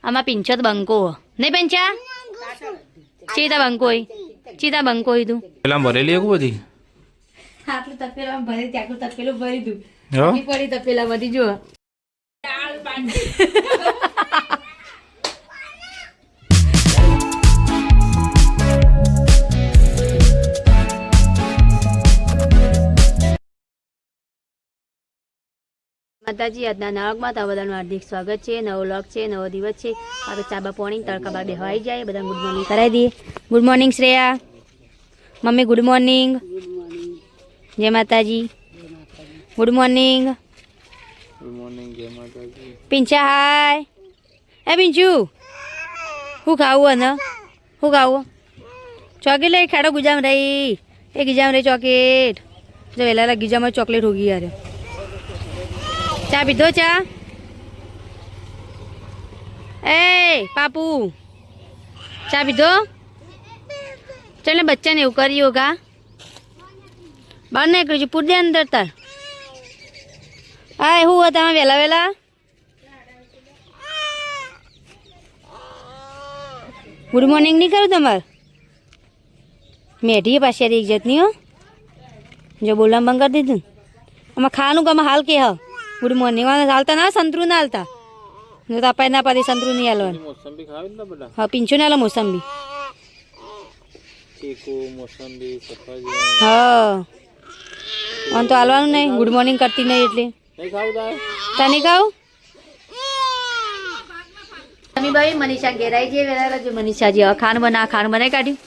આમાં પિંચો તો બંકો નહીં પંચા ચીતા બંકો ચીતા બંકો તું પેલા ભરેલી એક બધી આટલું તપેલા ભરી આટલું તપેલું ભરી દઉં પડી તપેલા બધી જો માતાજી આજના નવકમાં તો બધાનું હાર્દિક સ્વાગત છે. નવો વ્લોગ છે, નવો દિવસ છે. આપણે ચાબા પોણી તડકા બાર બેહવાઈ જાય. બધા ગુડ મોર્નિંગ કરાવી દઈએ. Good morning Shreya, mummy good morning. જય માતાજી. Good morning. પિંચા હાય. એ પિંચુ શું ખાવું ને શું ખાવું? ચોકલેટ લઈ ખાડો ગુજામ રહી એ ગીજામ રહી ચોકલેટ જો વહેલા ગીજામાં ચોકલેટ હોગી યાર. ચા પીધો ચા? એ પાપુ ચા પીધો? ચાલ ને બચ્ચાને એવું કરી યોગા બહાર નહીં કર્યું પૂર દે અંદર તાર. હા શું હોય તમે વહેલા વહેલા ગુડ મોર્નિંગ નહીં કરું તમારે? મેઢી પાછી એક જાતની હો જો બોલવા બંધ કરી દીધું. આમાં ખાવાનું કે આમાં હાલ કે હા ગુડ મોર્નિંગ હાલતા ના સંતરું ના હાલતા તો અપાય ના પાડી સંતરું નહીં હાલવાનું. હા પીંછું ના હાલો મોસંબી. હા આમ તો હાલવાનું નહીં ગુડ મોર્નિંગ કરતી નહીં એટલે તને ખાવ મમ્મી ભાઈ મનીષા ઘેરાઈ જઈએ વેલા જો મનીષાજી હવે ખાવાનું બનાવી કાઢ્યું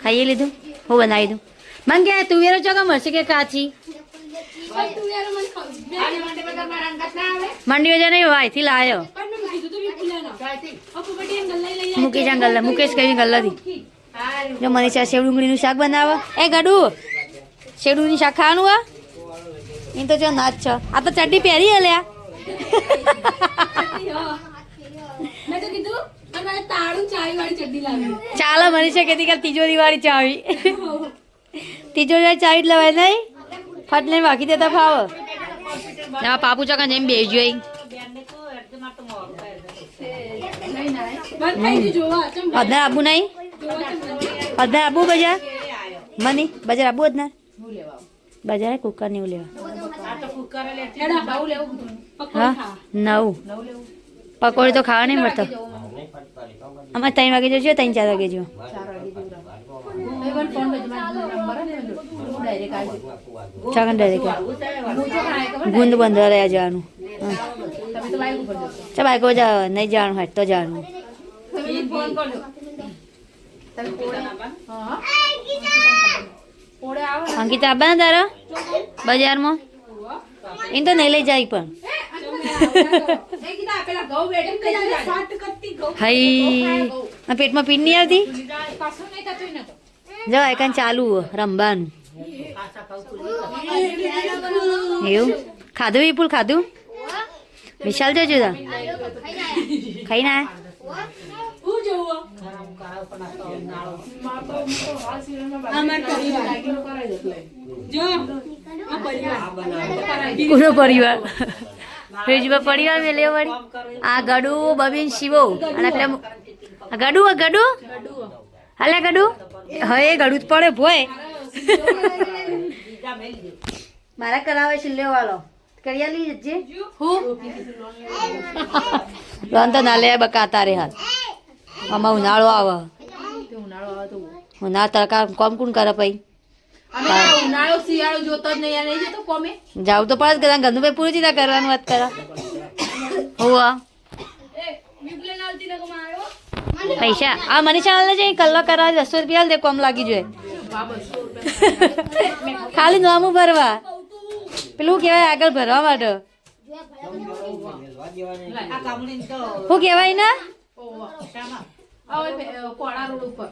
ખાઈએ લીધું હું બનાવી દઉં. મને કે તુવેરો ચોકા મળશે કે કાચી મંડી વજા નહીં વાયથી લાયો મુકેશ ગલ્લા મુકેશ કઈ ગલ્લાથી જો મનીષા સેવ ડુંગળીનું શાક બનાવો. એ ગડુ સેવ ડુંગળીનું શાક ખાવાનું આ એ તો જો નાચ છો આ તો ચડ્ડી પહેરી હલ્યા ચાલો મનીષા કેતી કાલ તિજોરી વાળી ચાવી તિજોરી વાળી ચાવી જ લવાય નહીં ફટ લઈને વાગી દેતા ફાવ ના પાપુ ચોકા જેમ બેસજો અદનાર આબુ નહીં અદનાર આબુ બજાર મની બજાર આબુ અદનાર બજાર કુકર ને એવું લેવા હા નવ પકોડી તો ખાવા નહીં મળતો. અમારે 3 વાગે જજો 3-4 વાગે જો ચાકન ડાયરેક્ટ ગુંદ બંધ રહ્યા જવાનું. ચાલ બાઈકો નહીં જવાનું હોય તો જવાનું. અંકિતા આબા ને તારા બજારમાં એમ તો નહીં લઈ જાય પણ હાઈ પેટમાં પીન નહીં આવતી જાઓ એકન ચાલુ રમવાનું એવું ખાધું વિપુલ ખાધું વિશાલ જજો તા ખાઈ ના પૂરો પરિવાર ફ્રીજમાં પરિવાર મેં લેવા વાળી આ ગડુ બબીન શિવો અને પેલા ગડુ ગડુ હાલે ગડુ હા એ ગડુ જ પડે ભોય મારા કરાવે છે લેવાલો કરિયા લઈ જજે હું લોન તો ના લે બકાતા રે હાલ આમાં ઉનાળો આવે ઉનાળો તડકા કોમ કોણ કરે પઈ ઉનાળો શિયાળો જોતો જ નહીં નહીં જતો કોમે જાવ તો પડે કે ગંદુ ભાઈ પૂરી ચીતા કરવાનું વાત કરા હોવા પૈસા આ મનીષા હાલ છે કલાક કરવા 200 રૂપિયા દે કોમ લાગી જોઈએ ખાલી નામું ભરવા પેલું કેવાય આગળ ભરવા માટે શું કેવાય ના કોળા રોડ ઉપર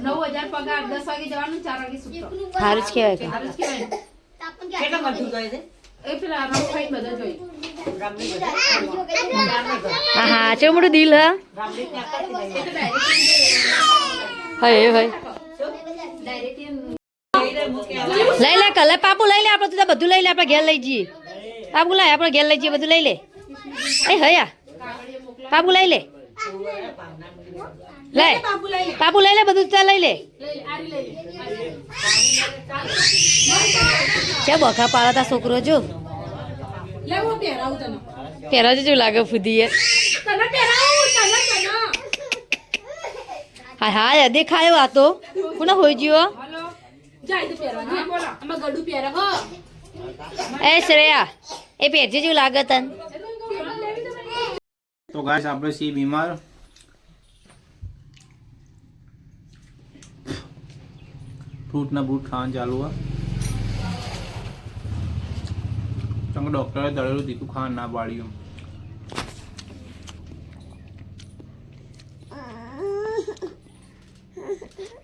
9000 પગાર 10 વાગે જવાનું 4 વાગે છૂટો સારું જ કહેવાય કેટલા બધું જાય છે એ પેલા રામ ખાઈ બધા જોઈ હા ચેવું મોટું દિલ હા હય લઈ લે કલે પાપુ લઈ લે આપણે તો બધું લઈ લે આપણે ઘેર લઈ જઈએ પાપુ લાય આપણે ઘેર લઈ જઈએ બધું લઈ લે એ હયા પાપુ લઈ લે લે બાપુ લઈ લે પાપુ લઈ લે બધું ચાલ લઈ લે આરી લઈ લે છે બખા પાડો તા છોકરો જો લે હું પહેરાવું તને પહેરો જો લાગે ફૂદીએ તને પહેરાવું તને હા હા દેખાયો આ તો કોને હોઈ ગયો હાલો જાય તો પહેરવા હા બોલો આમાં ગડું પહેરે હો એ શ્રેયા એ પહેરજે જેવું લાગે તન તો ગાઈસ આપણે સી બીમાર ફ્રૂટ ના બૂટ ખાવાનું ચાલુ હોય ચંગ ડોક્ટરે દળેલું તીખું ખાવાનું ના પાડ્યું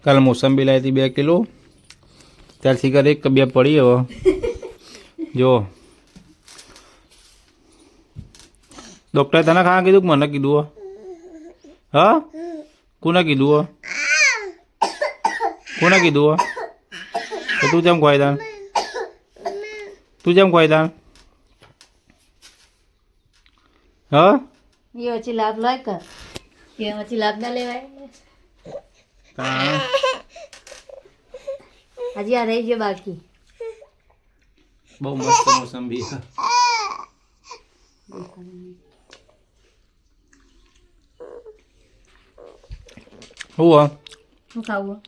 કાલે મોસંબી લાવી હતી 2 કિલો ત્યારથી કરે 1 કે 2 પડી હવે જો ડોક્ટરે તને ખાવા કીધું કે મને કીધું હા કોને કીધું કોને કીધું તો તું જેમ ખવાય તાન તું જેમ ખવાય તાન હા એ વચ્ચે લાભ લાય કર એ વચ્ચે લાભ ના લેવાય તાણ હજી આ રહી ગયો બાકી બહુ મસ્ત મોસંબી છે હું શું ખાવું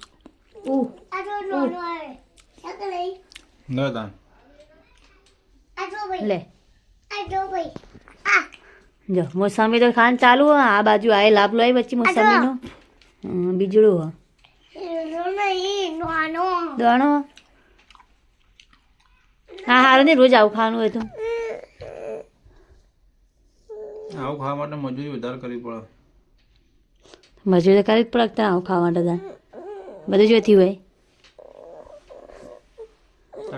ન તાન લે જો મોસંબી તો ખાન ચાલુ હો આ બાજુ આ લાભ લો વચ્ચે મોસંબીનો બીજડું હો દોણો હા હારું ને રોજ આવું ખાવાનું હોય તો આવું ખાવા માટે મજૂરી વધારે કરવી પડે મજૂરી તો કરવી જ પડે આવું ખાવા માટે તાર બધું જોતી હોય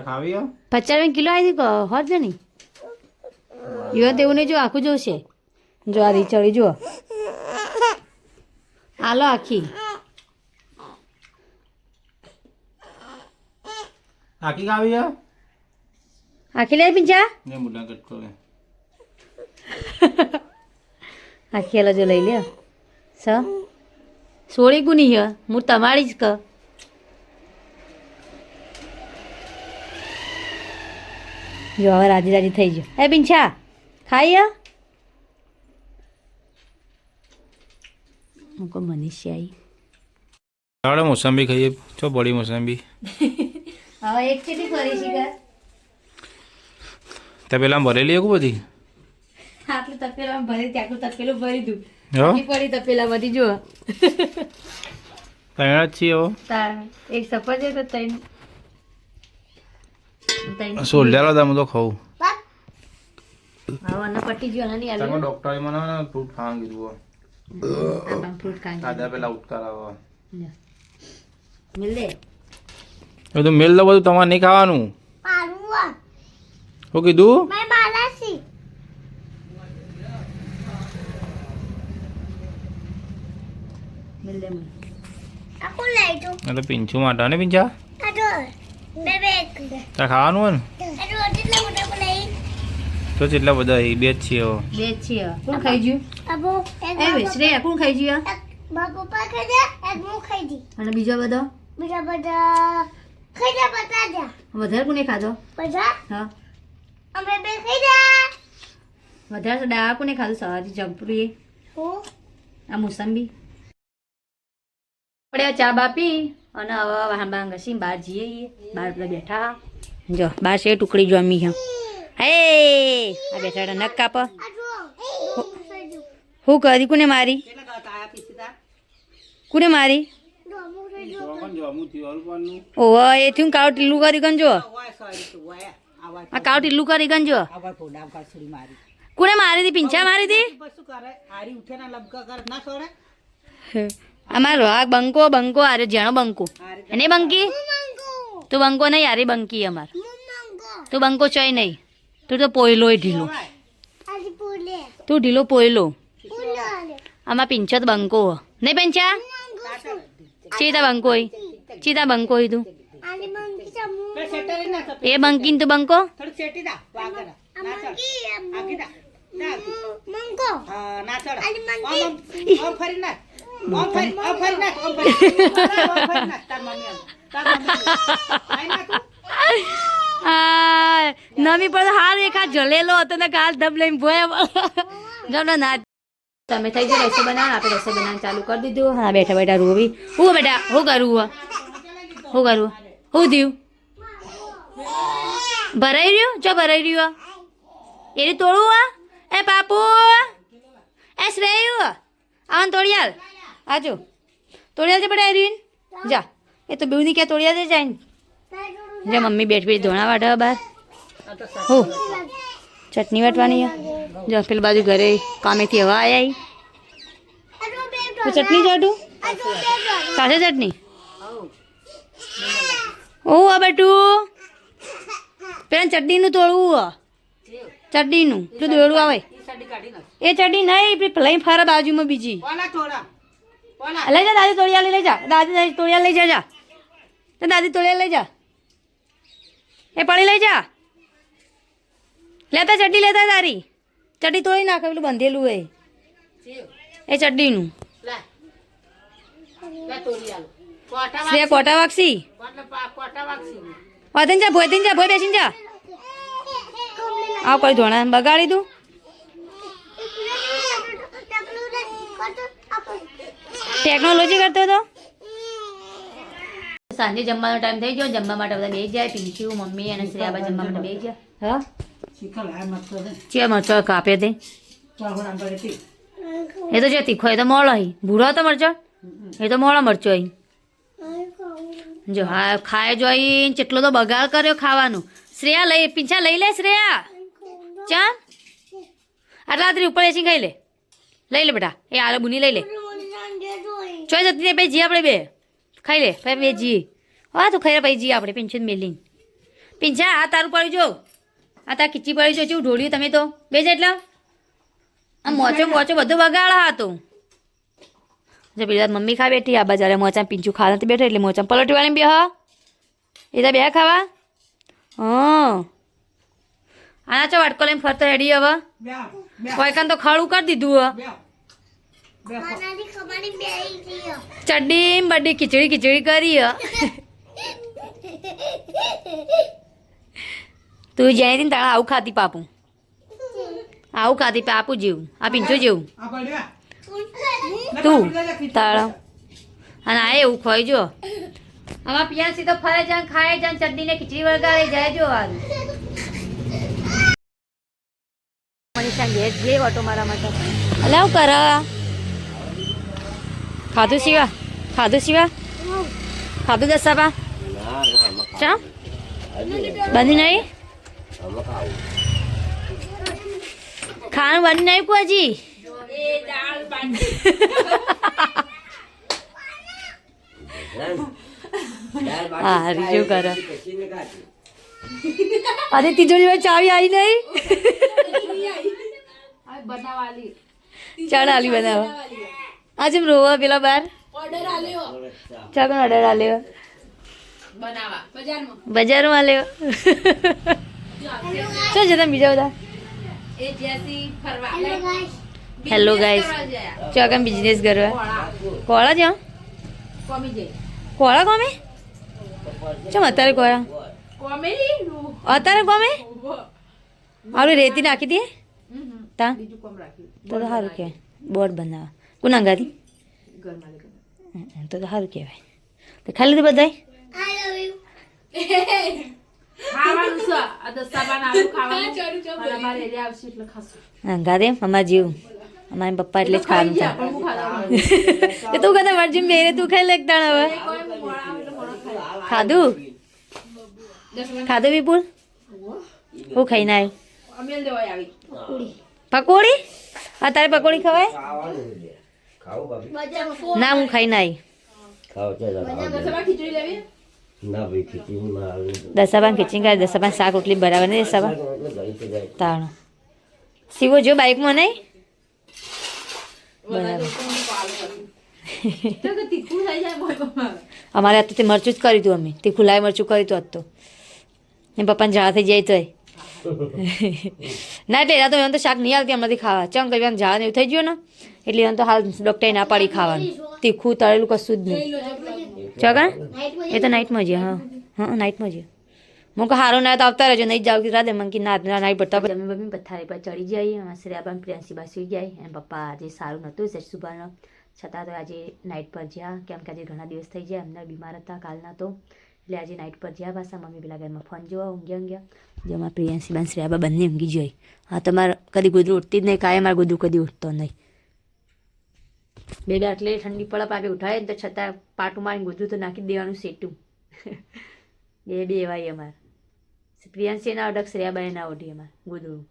ખાવી 50 કિલો આવી હતી હોત છે ને યુવા તેવું નહીં જો આખું જોશે જો આ રીચડી જો આલો આખી આખી ખાવી આખી લે પીંછા ને મોટા કટકો લે આખી આલો જો લઈ લે સોળી ગુની હે હું તમારી જ ક જો હવે રાજી રાજી થઈ ગયો એ પીંછા ખાઈ મૂકો મનીષી આવી આપણે મોસંબી ખાઈએ છો બડી મોસંબી હવે એક ચીટી ફરી છે તે પેલા ભરેલી એક બધી આટલું તપેલામાં ભરી ત્યાં તપેલું ભરી દઉં હો પડી તપેલામાંથી જો તૈયાર જ છીએ તાર એક સફરજન તો ત્રણ સોલ્ડ્યાલો તમે તો ખાવું હવે અन्न પટી ગયો નહીં તમે આલું ડોક્ટરે મને ફ્રૂટ ખાવાનું કીધું આ ફ્રૂટ ખાઈ ખાધા પેલા ઉપકાર આવે મિલ દે એ તો મેલ તો બધું તમારે નહીં ખાવાનું શું કીધું મિલ દે મને એ તો પીંછું માટે ને પીંછા તાર ખાવાનું હોય ને તો કેટલા બધા એ 2 જ છીએ હવે બે જ છીએ કોણ ખાઈ ગયું એ વે શ્રેયા કોણ ખાઈ ગયું અને બીજો બધો વધારે કોને ખાધો હા વધારે તો ડાળા કોને ખાધું સવારથી જમપુરી આ મોસંબી આપણે ચા બા પી અને હવે વાહન ઘસી બહાર જઈએ બહાર પેલા બેઠા જો બહાર છે ટુકડી જમી હે હે આ બેઠા નક કાપ હું કરી કોને મારી કોને મારી ઓહો એ થયું કાવ ટીલું કરી ગંજો આ કાવ ટીલું કરી ગંજો કોને મારી હતી પિંછા મારી હતી અમારો આ બંકો બંકો આરે જેણો બંકો એને બંકી તું બંકો નહીં આરે બંકી અમાર તું બંકો ચોય નહીં તું તો પોયલો ઢીલો તું ઢીલો પોયલો આમાં પિંછો તો બંકો નહીં પંચા ચીતા બંકો હોય ચીતા બંકો હોય તું એ બંકીન તું બંકો ના ચડ ઓમ ફરી નાખ ઓમ ફરી નાખ ઓમ ફરી નાખ તાર મમ્મી આઈ નાખ આ નમી પર હાર એકા જલેલો હતો ને ગાલ ધબ લઈને ભોય જમનો ના તમે થઈ જાય રસો બનાવ આપણે રસો બનાવવાનું ચાલુ કરી દીધું હા બેઠા બેઠા રોવી હું બેટા હું કરું હું થયું ભરાઈ રહ્યું જો ભરાઈ રહ્યું એની તોડવું એ પાપુ એ શ્રેયુ આન તોડિયાલ આજો તોડિયાલ છે બેટા એરીન જા એ તો બેઉની ક્યાં તોડિયા દે જાય જો મમ્મી બેઠી ધોણા વાટવા બહાર હું ચટણી વાટવાની જો પેલી બાજુ ઘરે કામેથી હવા આવી તો ચટણી ચાટું સાથે ચટણી ઓ આ બેટું પેલા ચટણીનું તોડવું ચટણીનું પેલું દોડું આવે એ ચટણી નહીં લઈ ફરા બાજુમાં બીજી લઈ જા દાદી તોડિયા લઈ જા દાદી તોડિયા લઈ જા દાદી તોડિયા લઈ જા એ પડી લઈ જા લેતા ચટણી લેતા તારી ચટણી તોડી નાખે પેલું બંધેલું એ ચટણીનું શ્રેય કોટા વાગસી વધીને જા ભોય બેસીને જા આવ કોઈ ધોણા બગાડી દઉં ટેકનોલોજી કરતો હતો સાંજે જમવાનો ટાઈમ થઈ ગયો જમવા માટે બધા બેસી જાય પિંકી મમ્મી અને શ્રેયા જમવા માટે બેસી જાય હા ચિયા મરચો કાપે તે એ તો જે તીખો એ તો મોળો હી ભૂરો હતો મરચો એ તો મોળો મરચો હી જો હા ખાય જોઈ કેટલો તો બગાડ કર્યો ખાવાનું શ્રેયા લઈ પીંછા લઈ લે શ્રેયા ચા આટલા રાત્રે ઉપર એસી ખાઈ લઈ લે બેટા એ આલો બુની લઈ લે ચોઈ જતી ને પછી જી આપણે બે ખાઈ લે પછી બે જી હા તું ખાઈ લે પછી જી આપણે પિંછું મેલીને પિંછા આ તારું પડ્યું જો આ તાર ખીચી પડી જો ચેવું ઢોળ્યું તમે તો બે જ એટલા આ મોચો બધું બગાડા હતો જો પેલી વાત મમ્મી ખા બેઠી આ બાજુ મોચા પીંચું ખા નથી બેઠા એટલે મોચા પલટી વાળી બે હા એ તો બે ખાવા હા આના ચો વાટકો લઈને ફરતો રેડી હવે કોઈકાન તો ખાડું કરી દીધું ચડ્ડી બડી ખીચડી કરી તું જાય ને તારા આવું ખાતી પાપું જેવું આ પીંચો જેવું તું તારા અને આ એવું ખોઈ જો આમાં પિયાસી તો ફરે જાય ખાય જાય ચટણી ને ખીચડી વળગાડે જાય જો આ મનીષા ઘેર જે ઓટો મારા માટે અલે હું કર ખાધું દસાબા ચા બની નહીં ખાવાનું બની નહીં કો હજી હા રીજું કર અરે તિજોરી ચાવી આવી નહીં ચાલ આલી બનાવવા આજે રોવા પેલા બાર ચાલ ઓર્ડર આલ્યો બજારમાં આલ્યો શું છે તમે બીજા બધા હેલો ગાઈસ ચોકમ બિઝનેસ કરવા કોળા જ્યાં કોળા કોમે ચમ અત્યારે કોળા અત્યારે કોમે આપણે રેતી નાખી દઈએ તા તો સારું કહેવાય બોર્ડ બનાવવા કોના ગાડી તો સારું કહેવાય તો ખાલી લીધું બધાય ગાદે અમારા જેવું અમારા પપ્પા એટલે જ ખાવાનું છે તું કદા મરજી મેરે તું ખાઈ લેતા હવે ખાધું વિપુલ હું ખાઈને આવ્યું પકોડી અત્યારે પકોડી ખવાય ના હું ખાઈને આવી દસાબાન ખીચડી કાઢી દસાબાન શાક રોટલી બરાબર નહીં દસાબા તાણો સીવો જો બાઇકમાં નહીં બરાબર અમારે આજ તો તે મરચું જ કર્યું હતું અમે તીખું લાય મરચું કર્યું હતું આજ તો એમ પપ્પાને ઝાડા થઈ જાય તોય ના એટલે એના તો એને તો શાક નહીં આવતી એમાંથી ખાવા ચમ કરી જવાનું એવું થઈ ગયું ને એટલે એને તો હાલ ડૉક્ટરે ના પાડી ખાવાનું તીખું તળેલું કશું જ નહીં ચગા એ તો નાઇટમાં જ હા હા નાઇટમાં જ હું કહું સારું ના તો આવતા રહેજો નહીં જાવ કે રાધે મને કે ના નાઇટ પડતા અમે મમ્મી પથારી પર ચડી જઈએ શ્રેયા પણ પ્રિયાંશી બા સુઈ જાય એમ પપ્પા આજે સારું નહોતું સેજ સુભાનો છતાં તો આજે નાઇટ પર જ્યાં કેમ કે આજે ઘણા દિવસ થઈ ગયા એમને બીમાર હતા કાલના તો એટલે આજે નાઇટ પર જ્યાં પાછા મમ્મી પેલા ઘરમાં ફોન જોવા ઊંઘ્યા જેમાં પ્રિયાંશી બાન શ્રેયા બા બંને ઊંઘી જોઈ હા તમારે કદી ગુદરું ઉઠતી જ નહીં કાંઈ મારે ગુદરું કદી ઉઠતો નહીં બે આટલે ઠંડી પડે પાપે ઉઠાય ને તો છતાં પાટું મારીને ગુદરું તો નાખી દેવાનું સેટું બે એવાય અમારે પ્રિયાંશી ના અડક શ્રેયાબાઈ ના ઓઢી અમારે ગુદરું